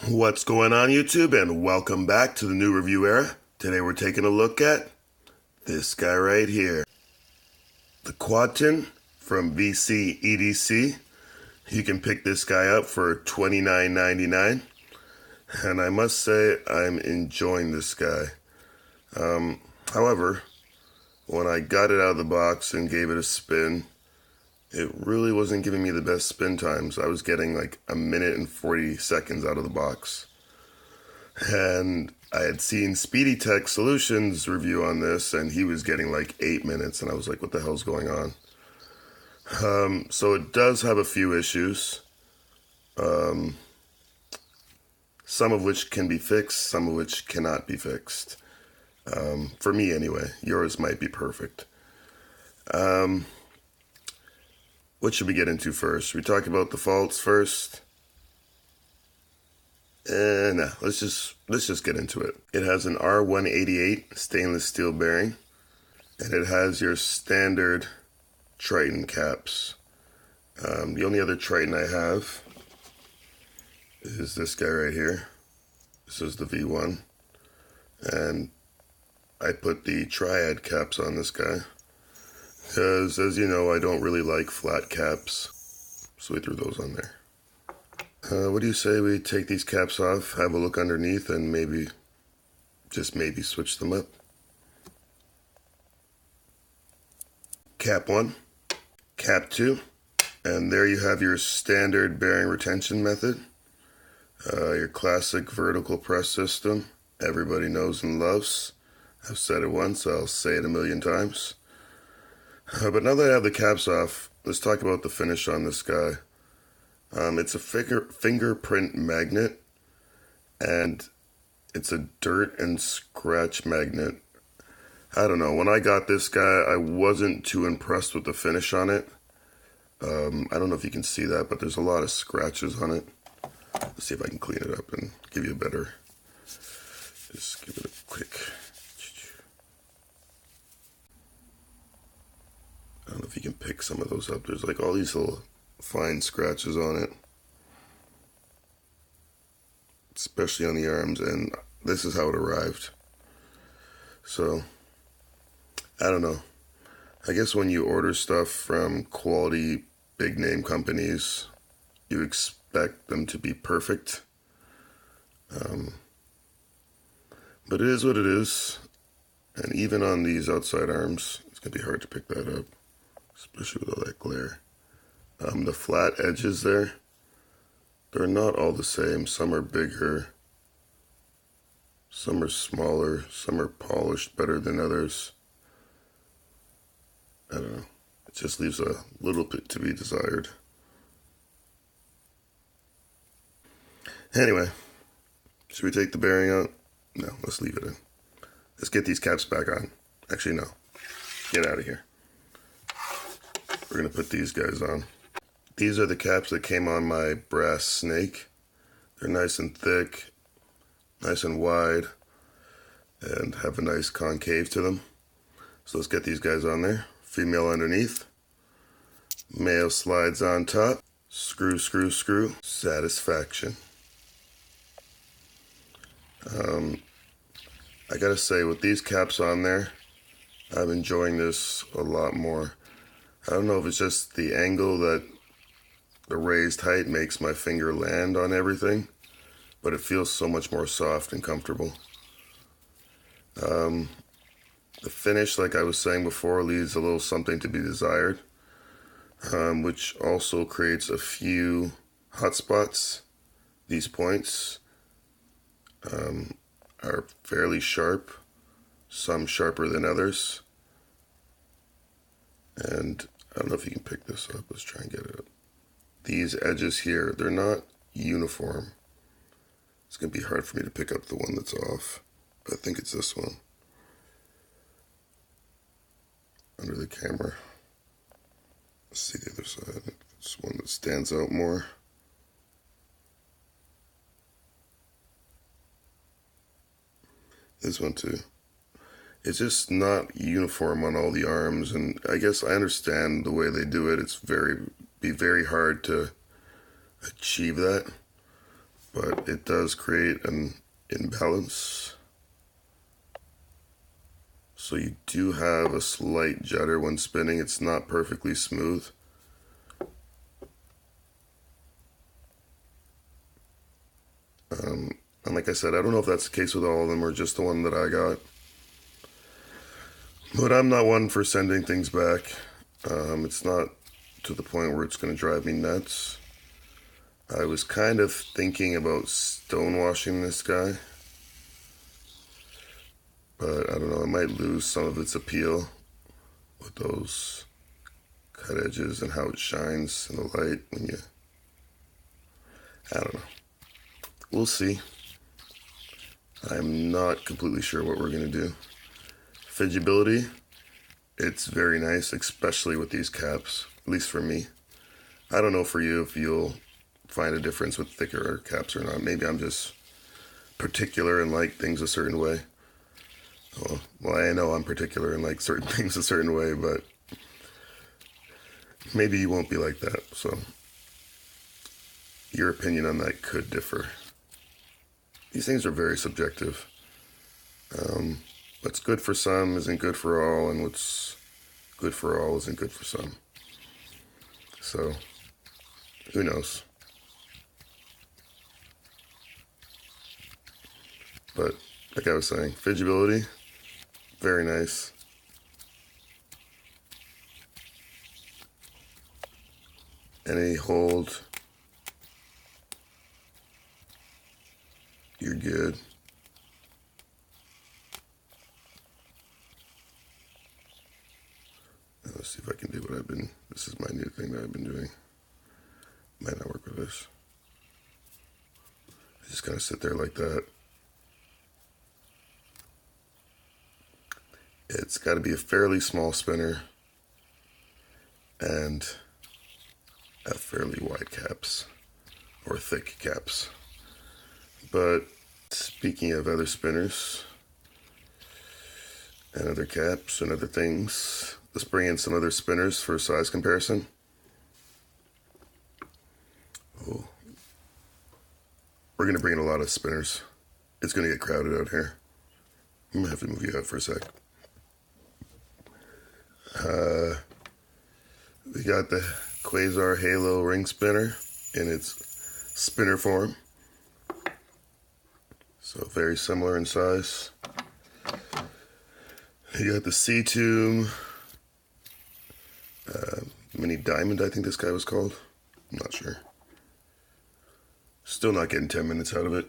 What's going on, YouTube, and welcome back to the new review era. Today we're taking a look at this guy right here, the Quadton from VC EDC. You can pick this guy up for $29.99, and I must say I'm enjoying this guy. However, when I got it out of the box and gave it a spin, it really wasn't giving me the best spin times. I was getting like a minute and 40 seconds out of the box. And I had seen Speedy Tech Solutions review on this, and he was getting like 8 minutes, and I was like, what the hell's going on? So it does have a few issues. Some of which can be fixed, some of which cannot be fixed. For me anyway. Yours might be perfect. What should we get into first? Should we talk about the faults first? No, let's just get into it. It has an R188 stainless steel bearing, and it has your standard Triton caps. The only other Triton I have is this guy right here. This is the V1, and I put the Triad caps on this guy because, as you know, I don't really like flat caps, so we threw those on there. What do you say we take these caps off, have a look underneath, and maybe, just maybe, switch them up? Cap 1, Cap 2, and there you have your standard bearing retention method. Your classic vertical press system, everybody knows and loves. I've said it once, I'll say it a million times. But now that I have the caps off, let's talk about the finish on this guy. It's a fingerprint magnet, and it's a dirt and scratch magnet. I don't know, when I got this guy, I wasn't too impressed with the finish on it. I don't know if you can see that, but there's a lot of scratches on it. Let's see if I can clean it up and give you a better, just give it a quick. I don't know if you can pick some of those up. There's like all these little fine scratches on it, especially on the arms, and this is how it arrived. So, I don't know. I guess when you order stuff from quality big name companies, you expect them to be perfect. But it is what it is, and even on these outside arms, it's going to be hard to pick that up, especially with all that glare. The flat edges there, they're not all the same. Some are bigger, some are smaller, some are polished better than others. I don't know. It just leaves a little bit to be desired. Anyway, should we take the bearing out? No, let's leave it in. Let's get these caps back on. Actually, no. Get out of here. We're going to put these guys on. These are the caps that came on my brass snake. They're nice and thick, nice and wide, and have a nice concave to them. So let's get these guys on there. Female underneath. Male slides on top. Screw, screw, screw. Satisfaction. I gotta say, with these caps on there, I'm enjoying this a lot more. I don't know if it's just the angle that the raised height makes my finger land on everything, but it feels so much more soft and comfortable. The finish, like I was saying before, leaves a little something to be desired, which also creates a few hot spots. These points are fairly sharp, some sharper than others. And I don't know if you can pick this up. Let's try and get it up. These edges here, they're not uniform. It's going to be hard for me to pick up the one that's off. I think it's this one. Under the camera. Let's see the other side. It's one that stands out more. This one too. It's just not uniform on all the arms, and I guess I understand the way they do it. It's very hard to achieve that. but it does create an imbalance. So you do have a slight judder when spinning. It's not perfectly smooth. And like I said, I don't know if that's the case with all of them or just the one that I got. But I'm not one for sending things back. It's not to the point where it's going to drive me nuts. I was kind of thinking about stonewashing this guy. But I don't know, it might lose some of its appeal with those cut edges and how it shines in the light when you... I don't know. We'll see. I'm not completely sure what we're going to do. Fidgeability, it's very nice, especially with these caps, at least for me. I don't know for you if you'll find a difference with thicker caps or not. Maybe I'm just particular and like things a certain way. Well, I know I'm particular and like certain things a certain way, but maybe you won't be like that. So your opinion on that could differ. These things are very subjective. What's good for some isn't good for all, and what's good for all isn't good for some. So, who knows? But, like I was saying, fidgeability, very nice. Any hold, you're good. Let's see if I can do what this is my new thing that I've been doing. Might not work with this. I just kind of sit there like that. It's got to be a fairly small spinner and have fairly wide caps or thick caps. But speaking of other spinners and other caps and other things, let's bring in some other spinners for size comparison. Oh. We're going to bring in a lot of spinners. It's going to get crowded out here. I'm going to have to move you out for a sec. We got the Quasar Halo ring spinner in its spinner form. So very similar in size. You got the C-Tube Mini Diamond, I think this guy was called. I'm not sure. Still not getting 10 minutes out of it.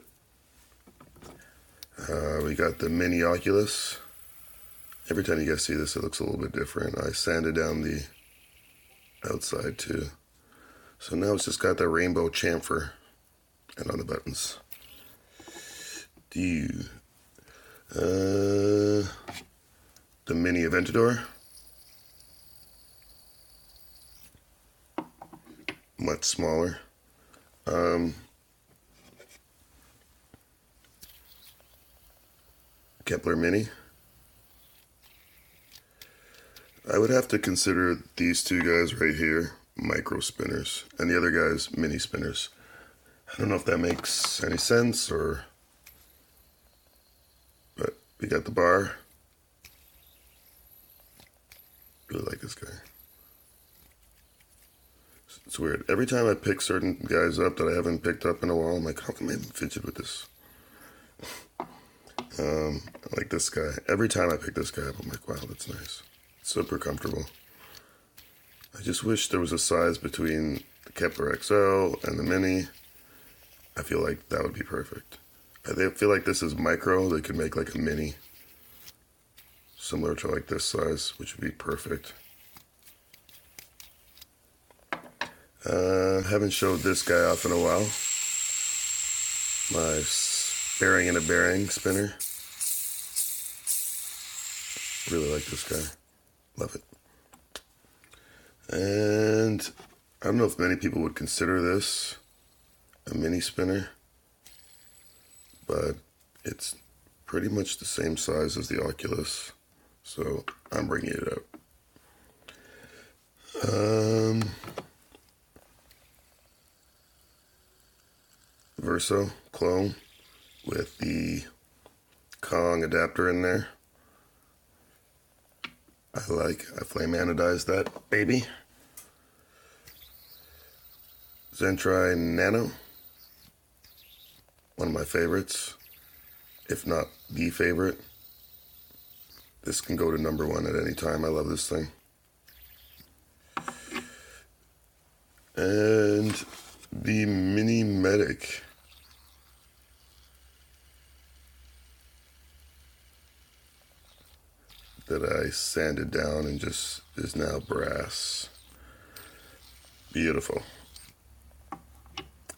We got the Mini Oculus. Every time you guys see this, it looks a little bit different. I sanded down the outside too. So now it's just got the rainbow chamfer and on the buttons. The Mini Aventador. Much smaller. Kepler Mini. I would have to consider these two guys right here micro spinners and the other guys mini spinners. I don't know if that makes any sense but we got the bar. Really like this guy. It's weird. Every time I pick certain guys up that I haven't picked up in a while, I'm like, how come I haven't fidgeted with this? I like this guy. Every time I pick this guy up, I'm like, wow, that's nice. It's super comfortable. I just wish there was a size between the Kepler XL and the Mini. I feel like that would be perfect. I feel like this is micro. They could make like a Mini similar to like this size, which would be perfect. Haven't showed this guy off in a while. My bearing in a bearing spinner. Really like this guy. Love it. And I don't know if many people would consider this a mini spinner, but it's pretty much the same size as the Oculus, so I'm bringing it out. Verso clone with the Kong adapter in there. I flame anodized that baby. Zentri Nano, one of my favorites, if not the favorite. This can go to number one at any time. I love this thing. And the Mini Medic. That I sanded down and just is now brass. Beautiful.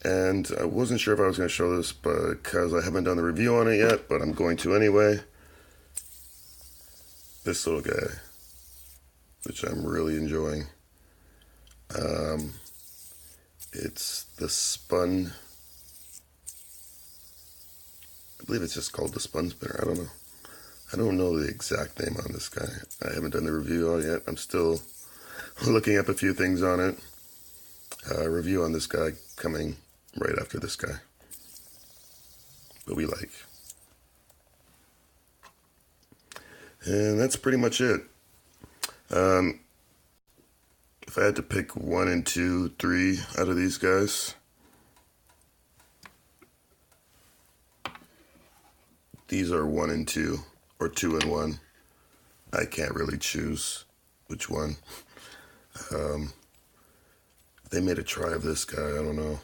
And I wasn't sure if I was going to show this because I haven't done the review on it yet, but I'm going to anyway. This little guy, which I'm really enjoying. It's the Spun. I believe it's just called the Spun Spinner. I don't know. I don't know the exact name on this guy. I haven't done the review on it yet. I'm still looking up a few things on it. Review on this guy coming right after this guy. But we like. And that's pretty much it. If I had to pick 1 and 2, 3 out of these guys, these are 1 and 2. Or 2 and 1. I can't really choose which one. They made a try of this guy, I don't know.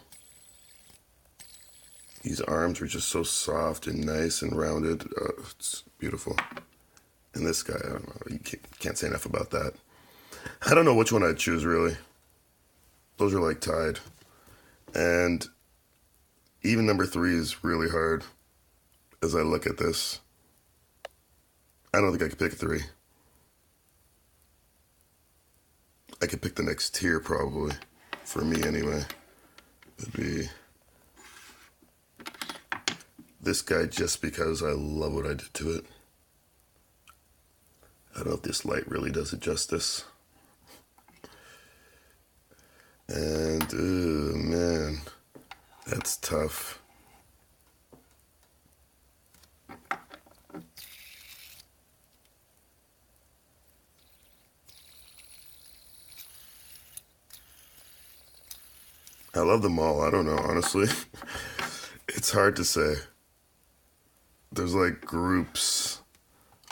These arms are just so soft and nice and rounded. It's beautiful. And this guy, I don't know. You can't say enough about that. I don't know which one I'd choose, really. Those are like tied. And even number 3 is really hard as I look at this. I don't think I could pick a 3. I could pick the next tier probably, for me anyway. It'd be this guy just because I love what I did to it. I don't know if this light really does it justice. And, oh man, that's tough. I love them all. I don't know, honestly. It's hard to say. There's like groups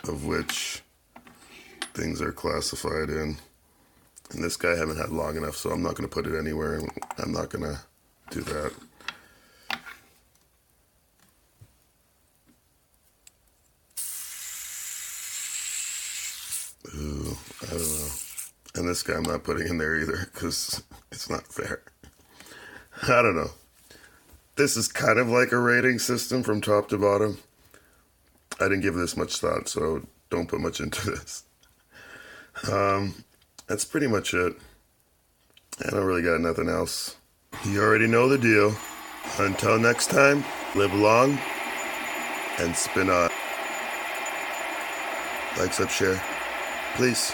of which things are classified in. And this guy I haven't had long enough, so I'm not going to put it anywhere. And I'm not going to do that. Ooh, I don't know. And this guy I'm not putting in there either because it's not fair. I don't know. This is kind of like a rating system from top to bottom. I didn't give this much thought, so don't put much into this. That's pretty much it. I don't really got nothing else. You already know the deal. Until next time, live long and spin on. Like, sub, share. Please.